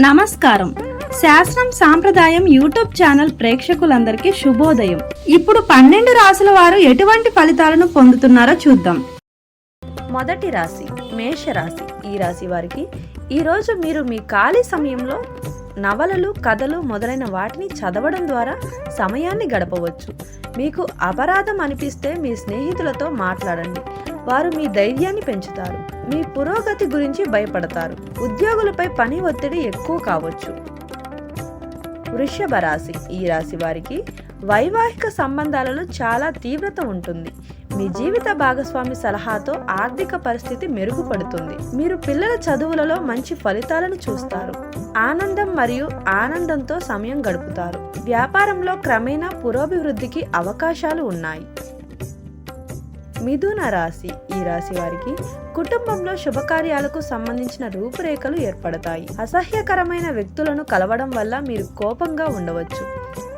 నమస్కారం. శాస్త్రం సాంప్రదాయం యూట్యూబ్ ఛానల్ ప్రేక్షకులందరికీ శుభోదయం. ఇప్పుడు 12 రాశుల వారు ఎటువంటి ఫలితాలను పొందుతున్నారో చూద్దాం. మొదటి రాశి మేషరాశి. ఈ రాశి వారికి ఈరోజు మీరు మీ ఖాళీ సమయంలో నవలలు, కథలు మొదలైన వాటిని చదవడం ద్వారా సమయాన్ని గడపవచ్చు. మీకు అపరాధం అనిపిస్తే మీ స్నేహితులతో మాట్లాడండి. వారు మీ ధైర్యాన్ని పెంచుతారు. మీ పురోగతి గురించి భయపడతారు. ఉద్యోగులపై పని ఒత్తిడి ఎక్కువ కావచ్చు. వృషభ రాశి. ఈ రాశి వారికి వైవాహిక సంబంధాలలో చాలా తీవ్రత ఉంటుంది. మీ జీవిత భాగస్వామి సలహాతో ఆర్థిక పరిస్థితి మెరుగుపడుతుంది. మీరు పిల్లల చదువులలో మంచి ఫలితాలను చూస్తారు. ఆనందం మరియు ఆనందంతో సమయం గడుపుతారు. వ్యాపారంలో క్రమేణా పురోభివృద్ధికి అవకాశాలు ఉన్నాయి. మిథున రాశి. ఈ రాశి వారికి కుటుంబంలో శుభకార్యాలకు సంబంధించిన రూపురేఖలు ఏర్పడతాయి. అసహ్యకరమైన వ్యక్తులను కలవడం వల్ల మీరు కోపంగా ఉండవచ్చు.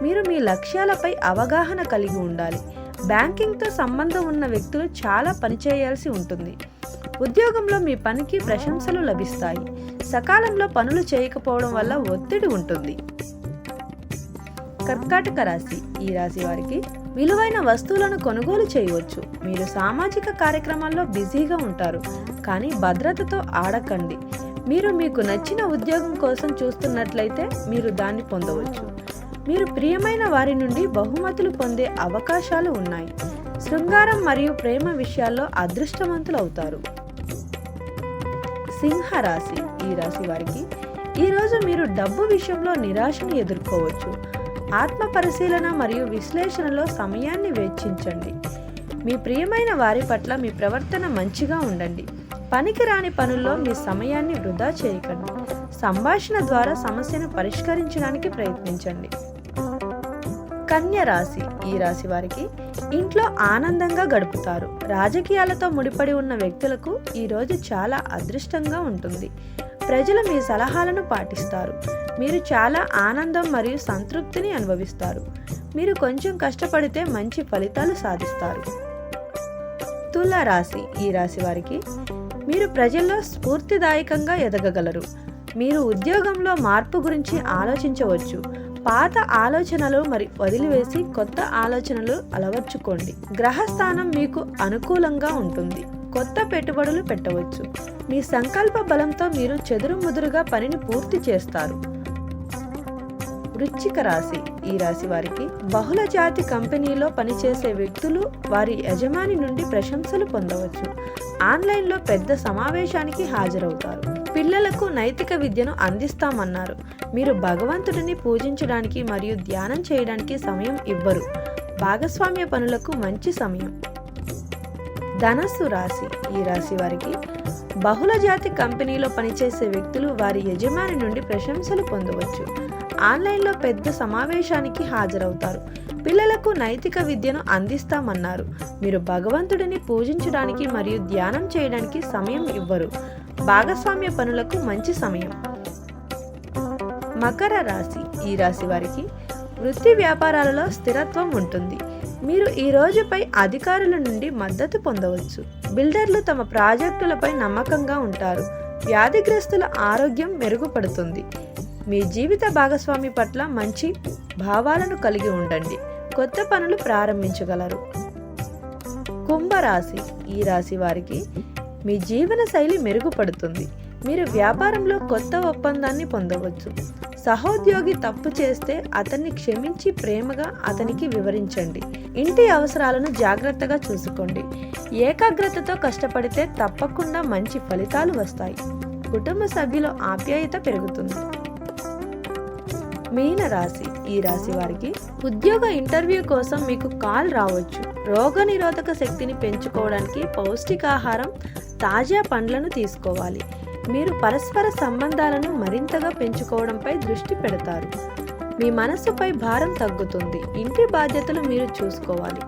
మీరు మీ లక్ష్యాలపై అవగాహన కలిగి ఉండాలి. బ్యాంకింగ్తో సంబంధం ఉన్న వ్యక్తులు చాలా పనిచేయాల్సి ఉంటుంది. ఉద్యోగంలో మీ పనికి ప్రశంసలు లభిస్తాయి. సకాలంలో పనులు చేయకపోవడం వల్ల ఒత్తిడి ఉంటుంది. కర్కాటక రాశి. ఈ రాశి వారికి విలువైన వస్తువులను కొనుగోలు చేయవచ్చు. మీరు సామాజిక కార్యక్రమాల్లో బిజీగా ఉంటారు, కానీ భద్రతతో ఆడకండి. మీరు మీకు నచ్చిన ఉద్యోగం కోసం చూస్తున్నట్లయితే మీరు దాన్ని పొందవచ్చు. మీరు ప్రియమైన వారి నుండి బహుమతులు పొందే అవకాశాలు ఉన్నాయి. శృంగారం మరియు ప్రేమ విషయాల్లో అదృష్టవంతులు అవుతారు. సింహరాశి. ఈ రాశి వారికి ఈరోజు మీరు డబ్బు విషయంలో నిరాశను ఎదుర్కోవచ్చు. ఆత్మ పరిశీలన మరియు విశ్లేషణలో సమయాన్ని వెచ్చించండి. మీ ప్రియమైన వారి పట్ల మీ ప్రవర్తన మంచిగా ఉండండి. పనికిరాని పనుల్లో మీ సమయాన్ని వృధా చేయకండి. సంభాషణ ద్వారా సమస్యను పరిష్కరించడానికి ప్రయత్నించండి. కన్య రాశి. ఈ రాశి వారికి ఇంట్లో ఆనందంగా గడుపుతారు. రాజకీయాలతో ముడిపడి ఉన్న వ్యక్తులకు ఈరోజు చాలా అదృష్టంగా ఉంటుంది. ప్రజలు మీ సలహాలను పాటిస్తారు. మీరు చాలా ఆనందం మరియు సంతృప్తిని అనుభవిస్తారు. మీరు కొంచెం కష్టపడితే మంచి ఫలితాలు సాధిస్తారు. తుల రాశి. ఈ రాశి వారికి మీరు ప్రజల్లో స్ఫూర్తిదాయకంగా ఎదగగలరు. మీరు ఉద్యోగంలో మార్పు గురించి ఆలోచించవచ్చు. పాత ఆలోచనలు వదిలివేసి కొత్త ఆలోచనలు అలవర్చుకోండి. గ్రహస్థానం మీకు అనుకూలంగా ఉంటుంది. కొత్త పెట్టుబడులు పెట్టవచ్చు. మీ సంకల్ప బలంతో మీరు చెదురుముదురుగా పనిని పూర్తి చేస్తారు. వృశ్చిక రాశి. ఈ రాశి వారికి బహుళ జాతి కంపెనీలో పనిచేసే వ్యక్తులు వారి యజమాని నుండి ప్రశంసలు పొందవచ్చు. ఆన్లైన్లో పెద్ద సమావేశానికి హాజరవుతారు. పిల్లలకు నైతిక విద్యను అందిస్తామన్నారు. మీరు భగవంతుడిని పూజించడానికి మరియు ధ్యానం చేయడానికి సమయం ఇవ్వరు. భాగస్వామ్య పనులకు మంచి సమయం. ధనస్సు రాశి. ఈ రాశి వారికి బహుళ జాతి కంపెనీలో పనిచేసే వ్యక్తులు వారి యజమాని నుండి ప్రశంసలు పొందవచ్చు. ఆన్లైన్లో పెద్ద సమావేశానికి హాజరవుతారు. పిల్లలకు నైతిక విద్యను అందిస్తామన్నారు. మీరు భగవంతుడిని పూజించడానికి మరియు ధ్యానం చేయడానికి సమయం ఇవ్వరు. భాగస్వామ్య పనులకు మంచి సమయం. మకర రాశి. ఈ రాశి వారికి వృత్తి వ్యాపారాలలో స్థిరత్వం ఉంటుంది. మీరు ఈ రోజుపై అధికారుల నుండి మద్దతు పొందవచ్చు. బిల్డర్లు తమ ప్రాజెక్టులపై నమ్మకంగా ఉంటారు. వ్యాధిగ్రస్తుల ఆరోగ్యం మెరుగుపడుతుంది. మీ జీవిత భాగస్వామి పట్ల మంచి భావాలను కలిగి ఉండండి. కొత్త పనులు ప్రారంభించగలరు. కుంభరాశి. ఈ రాశి వారికి మీ జీవన శైలి మెరుగుపడుతుంది. మీరు వ్యాపారంలో కొత్త ఒప్పందాన్ని పొందవచ్చు. సహోద్యోగి తప్పు చేస్తే అతన్ని క్షమించి ప్రేమగా అతనికి వివరించండి. ఇంటి అవసరాలను జాగ్రత్తగా చూసుకోండి. ఏకాగ్రతతో కష్టపడితే తప్పకుండా మంచి ఫలితాలు వస్తాయి. కుటుంబ సభ్యుల ఆప్యాయత పెరుగుతుంది. మీన రాశి. ఈ రాశి వారికి ఉద్యోగ ఇంటర్వ్యూ కోసం మీకు కాల్ రావచ్చు. రోగనిరోధక శక్తిని పెంచుకోవడానికి పౌష్టికాహారం, తాజా పండ్లను తీసుకోవాలి. మీరు పరస్పర సంబంధాలను మరింతగా పెంచుకోవడంపై దృష్టి పెడతారు. మీ మనస్సుపై భారం తగ్గుతుంది. ఇంటి బాధ్యతలు మీరు చూసుకోవాలి.